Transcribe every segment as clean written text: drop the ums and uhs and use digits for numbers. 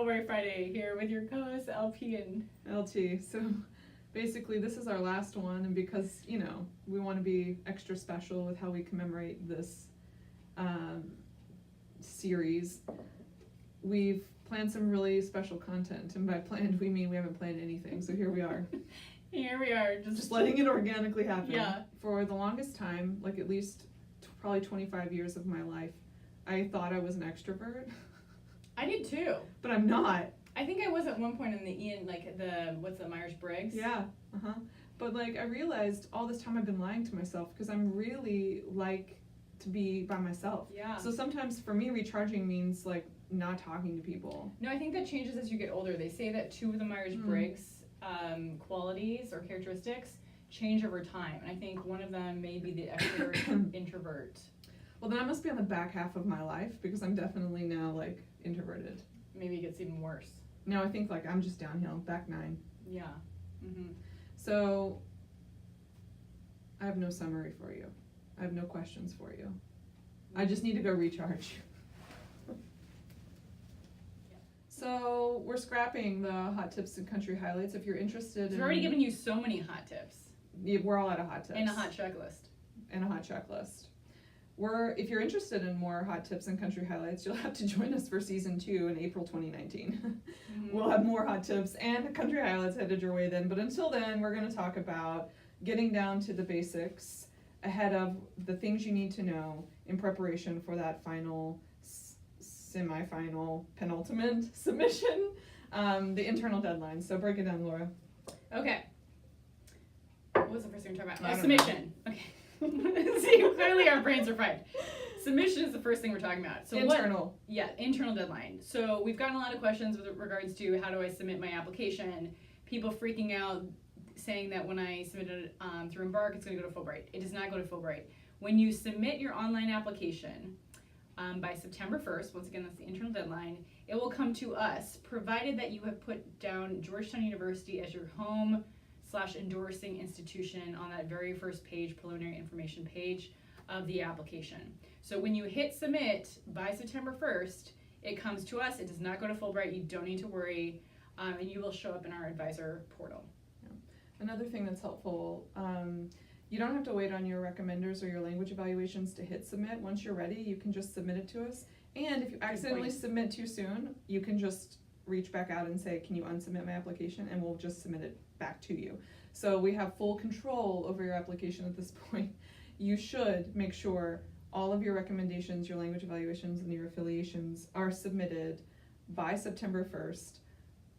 Fulbright Friday here with your co-hosts LP and LT. So basically this is our last one, and because, we want to be extra special with how we commemorate this series, we've planned some really special content, and by planned we mean we haven't planned anything, so here we are. Here we are, just letting it organically happen. Yeah. For the longest time, like at least probably 25 years of my life, I thought I was an extrovert. I did too. But I'm not. I think I was at one point in the what's the Myers-Briggs? Yeah, But I realized all this time I've been lying to myself, because I'm really like to be by myself. Yeah. So sometimes for me, recharging means not talking to people. No, I think that changes as you get older. They say that 2 of the Myers-Briggs qualities or characteristics change over time, and I think one of them may be the extrovert introvert. Well, then I must be on the back half of my life, because I'm definitely now introverted. Maybe it gets even worse. No, I think I'm just downhill, back 9. Yeah. Mm-hmm. So I have no summary for you. I have no questions for you. I just need to go recharge. So we're scrapping the hot tips and country highlights. If you're interested, We've already given you so many hot tips. Yeah, we're all out of hot tips. And a hot checklist. If you're interested in more hot tips and country highlights, you'll have to join us for season 2 in April 2019. Mm-hmm. We'll have more hot tips and country highlights headed your way then. But until then, we're going to talk about getting down to the basics ahead of the things you need to know in preparation for that final, semi-final, penultimate submission, the internal deadline. So break it down, Laura. Okay. What was the first thing we talked about? I Submission. Okay. See, clearly our brains are fried. Submission is the first thing we're talking about. So internal. Internal deadline. So we've gotten a lot of questions with regards to how do I submit my application. People freaking out, saying that when I submitted through Embark, it's going to go to Fulbright. It does not go to Fulbright. When you submit your online application by September 1st, once again that's the internal deadline, it will come to us, provided that you have put down Georgetown University as your home/endorsing institution on that very first page, preliminary information page of the application. So when you hit submit by September 1st, it comes to us. It does not go to Fulbright. You don't need to worry, and you will show up in our advisor portal. Yeah. Another thing that's helpful, you don't have to wait on your recommenders or your language evaluations to hit submit. Once you're ready, you can just submit it to us. And if you accidentally submit too soon, you can just reach back out and say, can you unsubmit my application? And we'll just submit it back to you. So we have full control over your application at this point. You should make sure all of your recommendations, your language evaluations, and your affiliations are submitted by September 1st,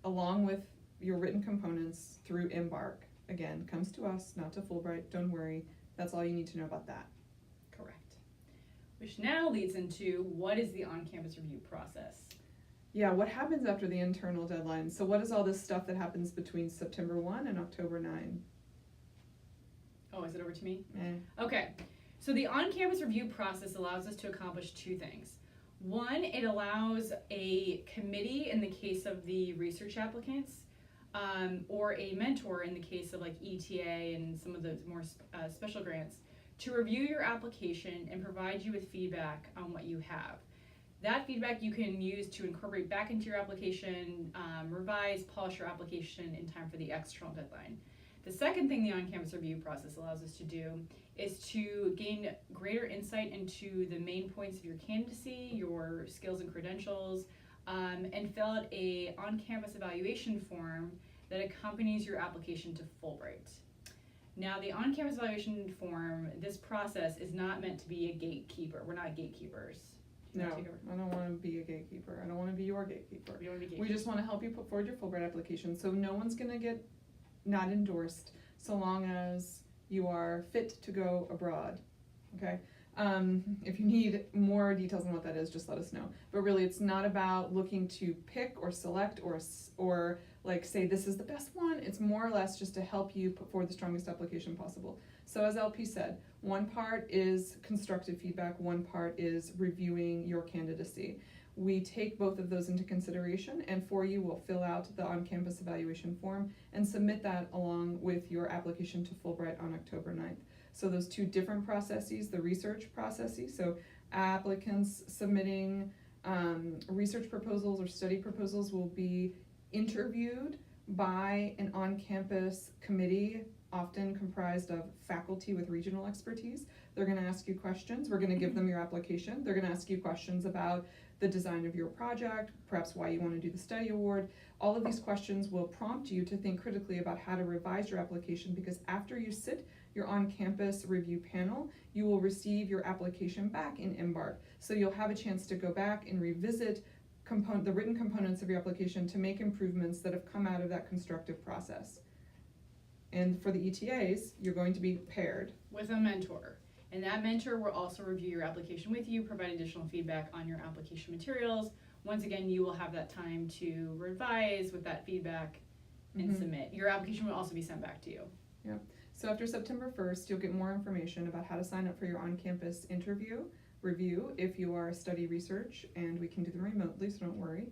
along with your written components through Embark. Again, comes to us, not to Fulbright. Don't worry. That's all you need to know about that. Correct. Which now leads into what is the on-campus review process? Yeah, what happens after the internal deadline? So what is all this stuff that happens between September 1 and October 9? Oh, is it over to me? Eh. Okay. So the on-campus review process allows us to accomplish 2 things. One, it allows a committee in the case of the research applicants, or a mentor in the case of ETA and some of the more special grants, to review your application and provide you with feedback on what you have. That feedback you can use to incorporate back into your application, revise, polish your application in time for the external deadline. The second thing the on-campus review process allows us to do is to gain greater insight into the main points of your candidacy, your skills and credentials, and fill out a on-campus evaluation form that accompanies your application to Fulbright. Now, the on-campus evaluation form, this process is not meant to be a gatekeeper. We're not gatekeepers. No, I don't want to be a gatekeeper. I don't want to be your gatekeeper. You don't want to be gatekeeper. We just want to help you put forward your Fulbright application, so no one's going to get not endorsed so long as you are fit to go abroad, okay? If you need more details on what that is, just let us know. But really, it's not about looking to pick or select or say this is the best one. It's more or less just to help you put forward the strongest application possible. So as LP said, one part is constructive feedback, one part is reviewing your candidacy. We take both of those into consideration, and for you, we'll fill out the on-campus evaluation form and submit that along with your application to Fulbright on October 9th. So those 2 different processes, the research processes, so applicants submitting Research proposals or study proposals will be interviewed by an on-campus committee, often comprised of faculty with regional expertise. They're going to ask you questions. We're going to give them your application. They're going to ask you questions about the design of your project, perhaps why you want to do the study award. All of these questions will prompt you to think critically about how to revise your application, because after you sit your on-campus review panel, you will receive your application back in Embark. So you'll have a chance to go back and revisit the written components of your application to make improvements that have come out of that constructive process. And for the ETAs, you're going to be paired with a mentor. And that mentor will also review your application with you, provide additional feedback on your application materials. Once again, you will have that time to revise with that feedback and submit. Your application will also be sent back to you. Yep. So after September 1st, you'll get more information about how to sign up for your on-campus review if you are study research, and we can do them remotely, so don't worry.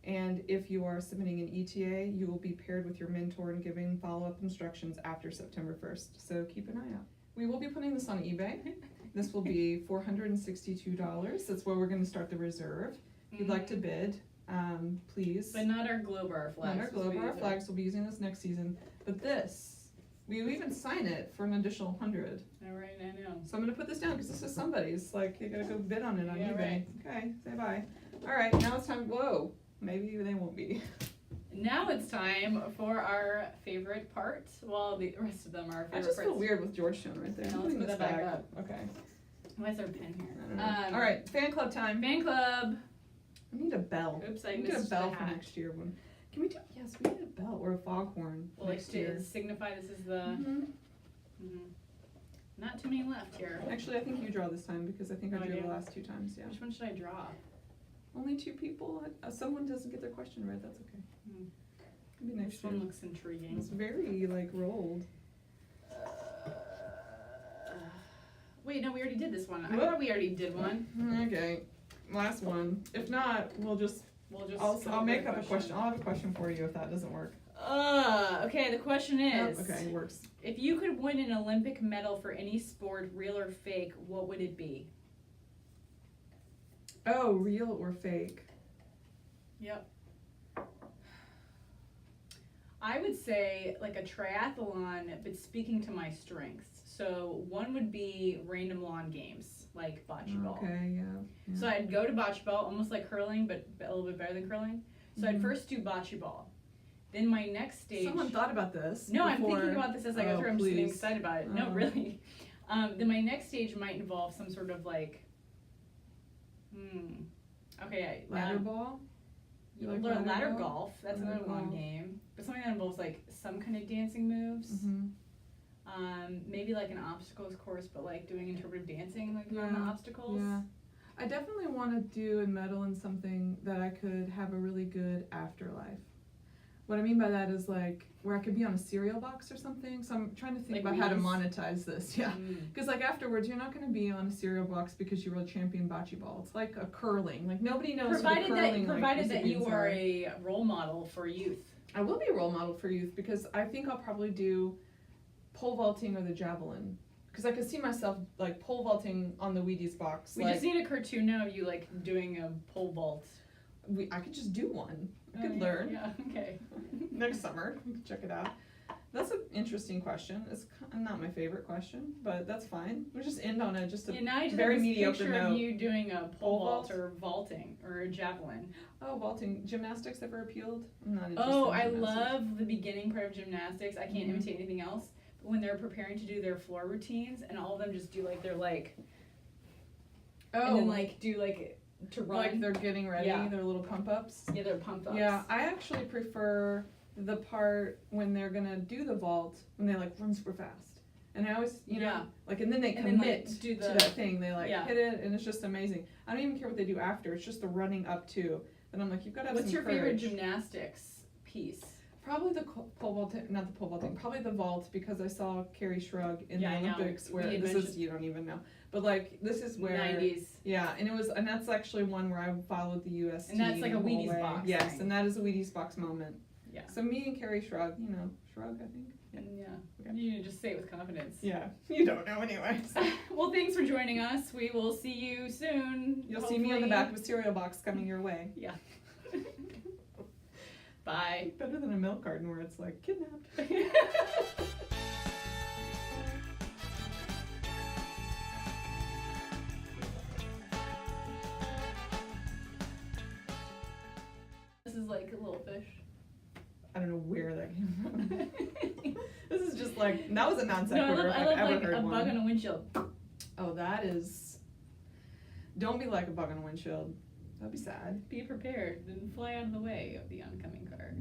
And if you are submitting an ETA, you will be paired with your mentor and giving follow-up instructions after September 1st. So keep an eye out. We will be putting this on eBay. This will be $462. That's where we're going to start the reserve. If you'd like to bid, please. But not our Globar flags. Not our Globar flags. We'll be using this next season. But this, we even sign it for an additional $100. All right, I know. So I'm going to put this down because this is somebody's. Like, you got to go bid on it on eBay. Right. Okay, say bye. All right, now it's time. Whoa, maybe they won't be. Now it's time for our favorite part. Well, the rest of them are favorite I just feel parts. weird with Georgetown right there. Yeah, I'm let's putting put this that back up. Okay. Where's our pen here? I don't know. All right, fan club time. Fan club. We need a bell. Oops, I we need a missed bell the for hat. next year. Can we do? Yes, we need a bell or a foghorn Well, like next year. to signify this is the. Mhm. Not too many left here. Actually, I think you draw this time because I think Oh, I I drew do? the last 2 times. Yeah. Which one should I draw? Only 2 people. Someone doesn't get their question right. That's okay. Hmm. Maybe This next year. one looks intriguing. It's very rolled. Wait, no, we already did this one. I What? thought we already did one. Okay, last one. If not, We'll just. I'll make up a question. I'll have a question for you if that doesn't work. Okay, the question is. Oh, okay, it works. If you could win an Olympic medal for any sport, real or fake, what would it be? Oh, real or fake? Yep. I would say like a triathlon, but speaking to my strengths. So one would be random lawn games, like bocce ball. Okay, yeah. So I'd go to bocce ball, almost like curling, but a little bit better than curling. So I'd Mhm. first do bocce ball. Then my next stage. Someone thought about this. No, I'm before. thinking about this as I go Oh, through. I'm just getting please. excited about it. No, Oh. really. Then my next stage might involve some sort of like. Okay. Ladder ball? You like ladder ladder ball? golf. That's Ladder another lawn golf. game. But something that involves like some kind of dancing moves. Mm-hmm. Maybe like an obstacles course, but like doing interpretive dancing, like on the Yeah, obstacles. Yeah. I definitely want to do and medal in something that I could have a really good afterlife. What I mean by that is like where I could be on a cereal box or something. So I'm trying to think Like about how to Wheaties? monetize this. Yeah. Because like afterwards, you're not going to be on a cereal box because you were a champion bocce ball. It's like a curling. Like nobody knows Provided what a curling provided that you recipients are a role model for youth. I will be a role model for youth because I think I'll probably do pole vaulting or the javelin. Because I could see myself like pole vaulting on the Wheaties box. We like, just need a cartoon of you like doing a pole vault. I could just do one. I could yeah, learn. Yeah. Okay. Next summer. We can check it out. That's an interesting question. It's not my favorite question, but that's fine. We'll just end on just a Now I just very have this mediocre picture note. of you doing a Pole pole vault vault? or vaulting or a javelin. Oh, vaulting. Gymnastics ever appealed? I'm not interested Oh, in I gymnastics. love the beginning part of gymnastics. I can't Mhm. imitate anything else. But when they're preparing to do their floor routines, and all of them just do like they're like, and then like do like to run. Like they're getting ready, Yeah. their little pump ups. Yeah, they're pump ups. Yeah, I actually prefer the part when they're gonna do the vault when they like run super fast. And I always, you know, Yeah. like, and then they And then, commit like, do to the- that thing. They like Yeah. hit it, and it's just amazing. I don't even care what they do after. It's just the running up to. And I'm like, you've got to have What's some your favorite courage. gymnastics piece? Probably the pole vaulting, not the pole vaulting. Probably the vault because I saw Carrie Shrug in Yeah, I the know. Olympics We where had this is mentioned- you don't even know, but like this is where 90s. yeah, and that's actually one where I followed the U.S. And that's team like the a whole Wheaties way. box Yes, thing. and that is a Wheaties box moment. Yeah. So me and Carrie shrug, shrug, I think. Yeah. Okay. You need to just say it with confidence. Yeah, you don't know anyway. So. Well, thanks for joining us. We will see you soon. You'll see me on the back of a cereal box coming your way. Yeah. Bye. Better than a milk carton where it's like kidnapped. This is like a little fish. I don't know where that came from. This is just like, that was a non No, sequitur if I I've love ever like heard a one. bug on a windshield. Oh, that is. Don't be like a bug on a windshield. That'd be sad. Be prepared and fly out of the way of the oncoming car.